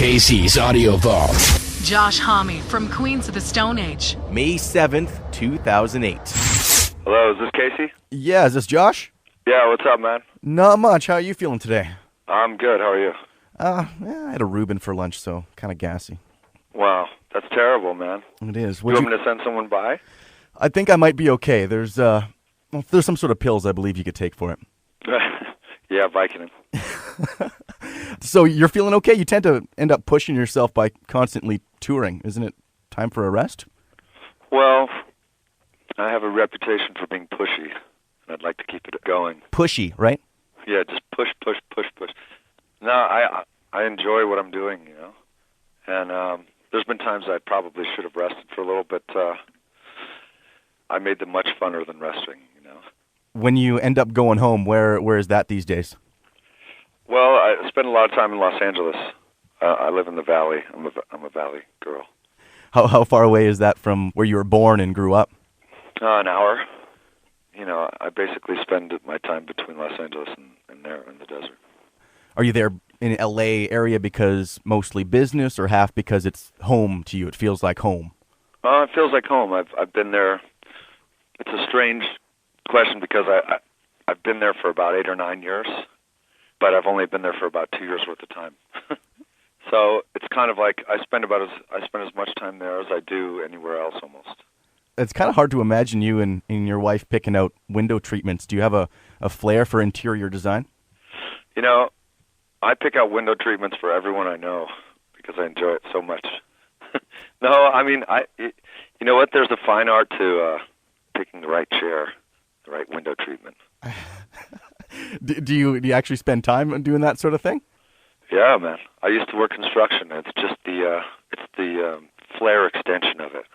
Casey's Audio Vault. Josh Homme from Queens of the Stone Age. May 7th, 2008. Hello, is this Casey? Yeah, is this Josh? Yeah, what's up, man? Not much. How are you feeling today? I'm good, how are you? I had a Reuben for lunch, so kind of gassy. Wow, that's terrible, man. It is. You want me to send someone by? I think I might be okay. There's some sort of pills I believe you could take for it. Yeah, Vicodin. So you're feeling okay? You tend to end up pushing yourself by constantly touring. Isn't it time for a rest? Well, I have a reputation for being pushy, and I'd like to keep it going. Pushy, right? Yeah, just push. No, I enjoy what I'm doing, you know. And there's been times I probably should have rested for a little, but I made them much funner than resting, you know. When you end up going home, where is that these days? Well, I spend a lot of time in Los Angeles. I live in the Valley. I'm a Valley girl. How far away is that from where you were born and grew up? An hour. You know, I basically spend my time between Los Angeles and there in the desert. Are you there in L.A. area because mostly business, or half because it's home to you? It feels like home. It feels like home. I've been there. It's a strange question because I've been there for about 8 or 9 years, but I've only been there for about 2 years worth of time. So it's kind of like I spend as much time there as I do anywhere else almost. It's kind of hard to imagine you and your wife picking out window treatments. Do you have a flair for interior design? You know, I pick out window treatments for everyone I know because I enjoy it so much. No, I mean, you know what? There's a fine art to picking the right chair, the right window treatment. Do you actually spend time doing that sort of thing? Yeah, man. I used to work construction. It's just the flare extension of it.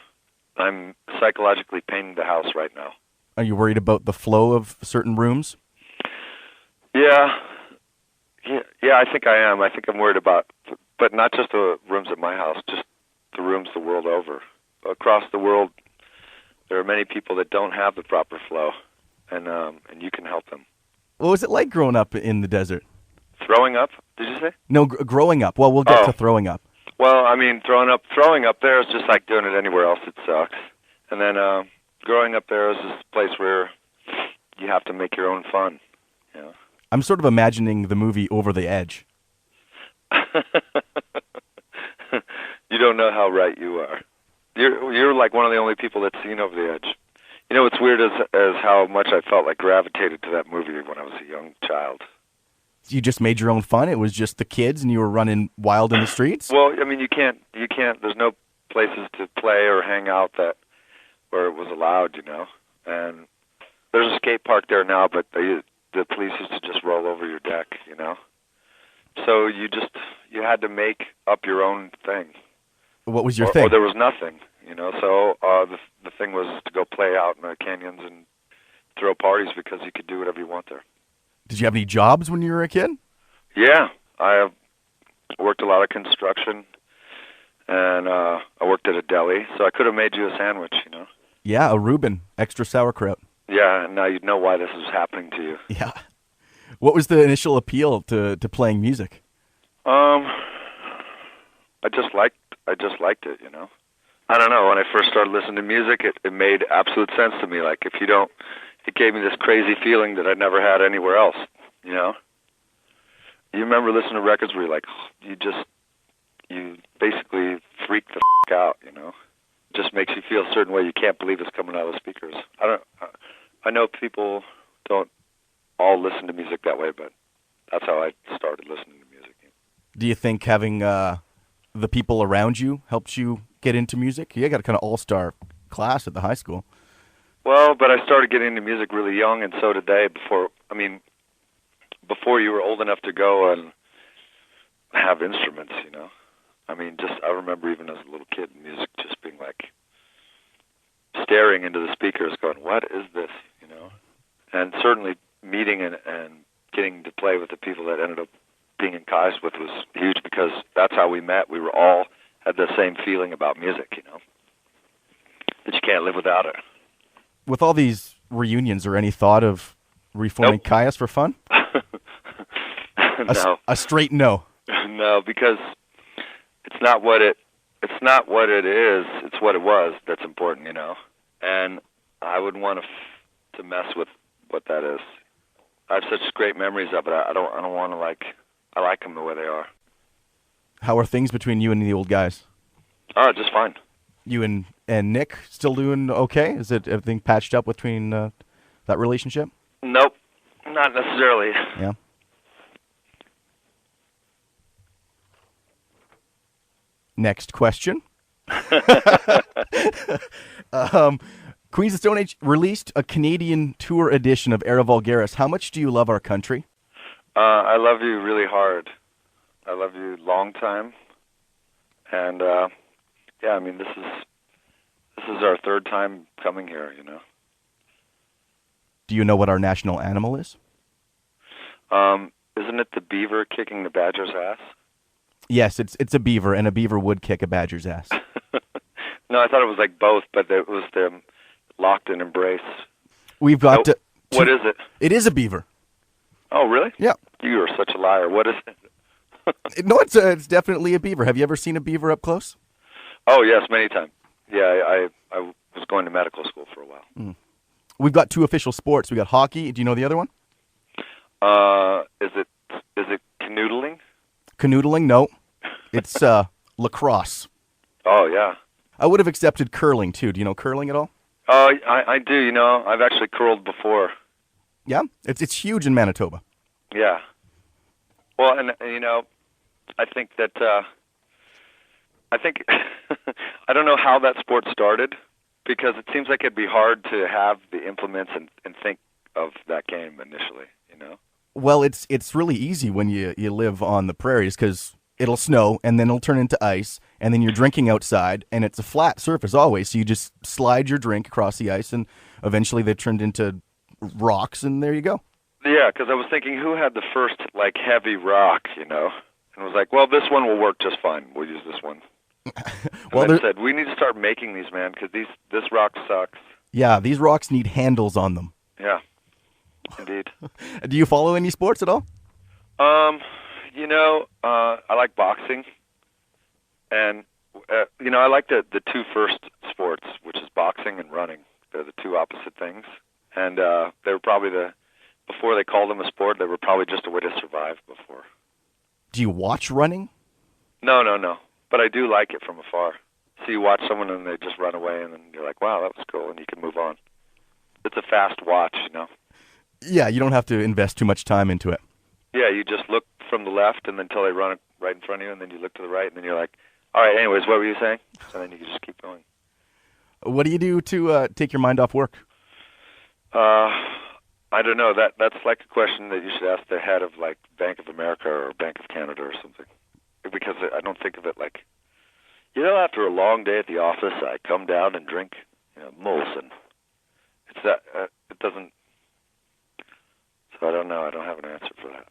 I'm psychologically painting the house right now. Are you worried about the flow of certain rooms? Yeah, I think I am. I think I'm worried about, but not just the rooms at my house, just the rooms the world over. Across the world, there are many people that don't have the proper flow, and you can help them. What was it like growing up in the desert? Throwing up, did you say? No, growing up. Well, we'll get to throwing up. Well, I mean, throwing up there is just like doing it anywhere else. It sucks. And then growing up there is this place where you have to make your own fun. You know? I'm sort of imagining the movie Over the Edge. You don't know how right you are. You're like one of the only people that's seen Over the Edge. You know what's weird is how much I felt like gravitated to that movie when I was a young child. You just made your own fun? It was just the kids and you were running wild in the streets? Well, I mean, you can't, there's no places to play or hang out where it was allowed, you know. And there's a skate park there now, but the police used to just roll over your deck, you know. So you had to make up your own thing. What was your thing? Or there was nothing, you know. So the thing was to go play out in the canyons and throw parties because you could do whatever you want there. Did you have any jobs when you were a kid? Yeah, I worked a lot of construction, and I worked at a deli, so I could have made you a sandwich, you know. Yeah, a Reuben, extra sauerkraut. Yeah, and now you'd know why this is happening to you. Yeah. What was the initial appeal to playing music? I just liked it, you know. I don't know, when I first started listening to music, it made absolute sense to me. Like, it gave me this crazy feeling that I'd never had anywhere else, you know? You remember listening to records where you're like, you basically freak the out, you know? It just makes you feel a certain way. You can't believe it's coming out of the speakers. I know people don't all listen to music that way, but that's how I started listening to music. Do you think having the people around you helped you get into music? You got a kind of all-star class at the high school. Well, but I started getting into music really young, and so did they. Before you were old enough to go and have instruments, you know. I mean, I remember even as a little kid, music just being like staring into the speakers, going, "What is this?" You know. And certainly meeting and getting to play with the people that ended up being in Kai's with was huge because that's how we met. We were all had the same feeling about music, you know, that you can't live without it. With all these reunions, or any thought of reforming Kai's for fun? No. A straight no. No, because it's not what it is. It's what it was that's important, you know. And I wouldn't want to mess with what that is. I have such great memories of it. I don't want to I like them the way they are. How are things between you and the old guys? Oh, just fine. You and Nick still doing okay? Is it everything patched up between that relationship? Nope, not necessarily. Yeah. Next question. Queens of Stone Age released a Canadian tour edition of Era Vulgaris. How much do you love our country? I love you really hard. I love you long time. And yeah, I mean, this is our third time coming here, you know. Do you know what our national animal is? Isn't it the beaver kicking the badger's ass? Yes, it's a beaver, and a beaver would kick a badger's ass. No, I thought it was like both, but it was the locked in embrace. We've got what is it? It is a beaver. Oh, really? Yeah. You are such a liar. What is it? No, it's definitely a beaver. Have you ever seen a beaver up close? Oh, yes, many times. Yeah, I was going to medical school for a while. Mm. We've got two official sports. We got hockey. Do you know the other one? Is it canoodling? Canoodling? No. It's lacrosse. Oh, yeah. I would have accepted curling, too. Do you know curling at all? Oh, I do. You know, I've actually curled before. Yeah? It's huge in Manitoba. Yeah. Well, and you know, I think that I don't know how that sport started, because it seems like it'd be hard to have the implements and think of that game initially, you know? Well, it's really easy when you live on the prairies, because it'll snow, and then it'll turn into ice, and then you're drinking outside, and it's a flat surface always, so you just slide your drink across the ice, and eventually they've turned into rocks, and there you go. Yeah, because I was thinking, who had the first, like, heavy rock, you know? And I was like, well, this one will work just fine. We'll use this one. Well, and then said, we need to start making these, man, because this rock sucks. Yeah, these rocks need handles on them. Yeah, indeed. Do you follow any sports at all? You know, I like boxing. And, you know, I like the two first sports, which is boxing and running. They're the two opposite things. And they were probably before they called them a sport, they were probably just a way to survive before. Do you watch running? No. But I do like it from afar. So you watch someone and they just run away, and then you're like, wow, that was cool, and you can move on. It's a fast watch, you know? Yeah, you don't have to invest too much time into it. Yeah, you just look from the left and until they run right in front of you, and then you look to the right, and then you're like, all right, anyways, what were you saying? So then you can just keep going. What do you do to take your mind off work? I don't know. That's like a question that you should ask the head of, like, Bank of America or Bank of Canada or something. Because I don't think of it like, you know, after a long day at the office, I come down and drink, you know, Molson. It's that, it doesn't, so I don't know. I don't have an answer for that.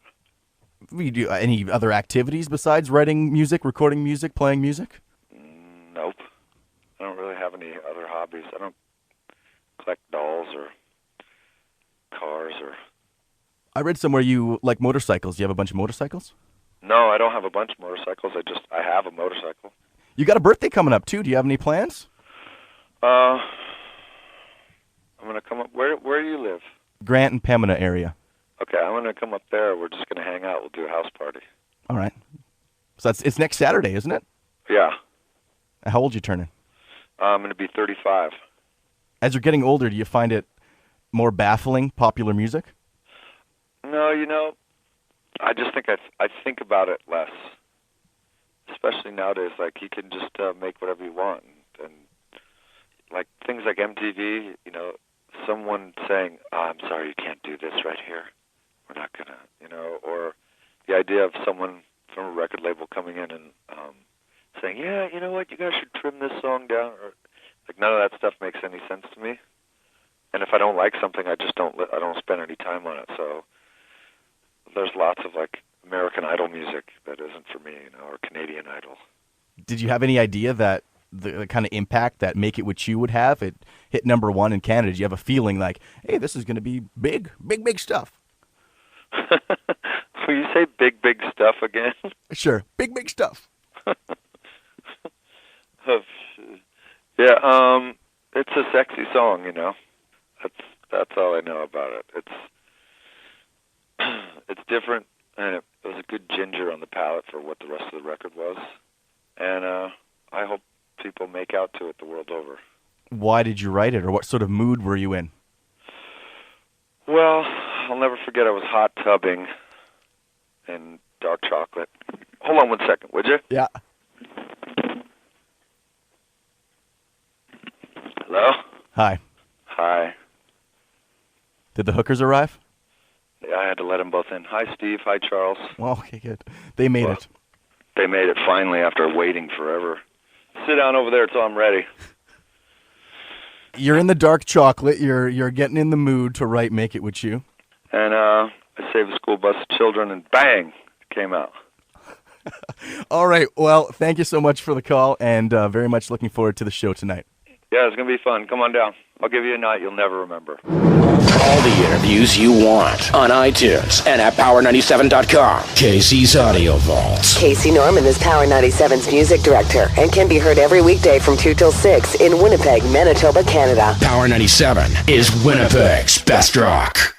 Do you do any other activities besides writing music, recording music, playing music? Nope. I don't really have any other hobbies. I don't collect dolls or cars or... I read somewhere you like motorcycles. Do you have a bunch of motorcycles? No, I don't have a bunch of motorcycles. I have a motorcycle. You got a birthday coming up, too. Do you have any plans? I'm going to come up... Where do you live? Grant and Pembina area. Okay, I'm going to come up there. We're just going to hang out. We'll do a house party. All right. So it's next Saturday, isn't it? Yeah. How old are you turning? I'm going to be 35. As you're getting older, do you find it more baffling, popular music? No, you know, I just think I think about it less. Especially nowadays, like, you can just make whatever you want. And like, things like MTV, you know, someone saying, oh, I'm sorry, you can't do this right here. We're not going to, you know, or the idea of someone from a record label coming in and saying, yeah, you know what, you guys should trim this song down. Or, like, none of that stuff makes any sense to me. And if I don't like something, I don't spend any time on it. So there's lots of, like, American Idol music that isn't for me, you know, or Canadian Idol. Did you have any idea that the kind of impact that Make It What You would have? It hit #1 in Canada. Did you have a feeling like, hey, this is going to be big stuff? Will you say big stuff again? Sure. Big stuff. Yeah, it's a sexy song, you know. That's all I know about it. It's different, and it was a good ginger on the palate for what the rest of the record was. And I hope people make out to it the world over. Why did you write it, or what sort of mood were you in? Well, I'll never forget I was hot tubbing in dark chocolate. Hold on one second, would you? Yeah. Hello? Hi. Hi. Did the hookers arrive? Yeah, I had to let them both in. Hi, Steve. Hi, Charles. Well, okay, good. They made it. They made it finally after waiting forever. Sit down over there till I'm ready. You're in the dark chocolate. You're getting in the mood to write Make It With You. And I saved the school bus of children, and bang, it came out. All right. Well, thank you so much for the call, and very much looking forward to the show tonight. Yeah, it's going to be fun. Come on down. I'll give you a night you'll never remember. All the interviews you want on iTunes and at Power97.com. Casey's Audio Vault. Casey Norman is Power 97's music director and can be heard every weekday from 2 till 6 in Winnipeg, Manitoba, Canada. Power 97 is Winnipeg's best rock.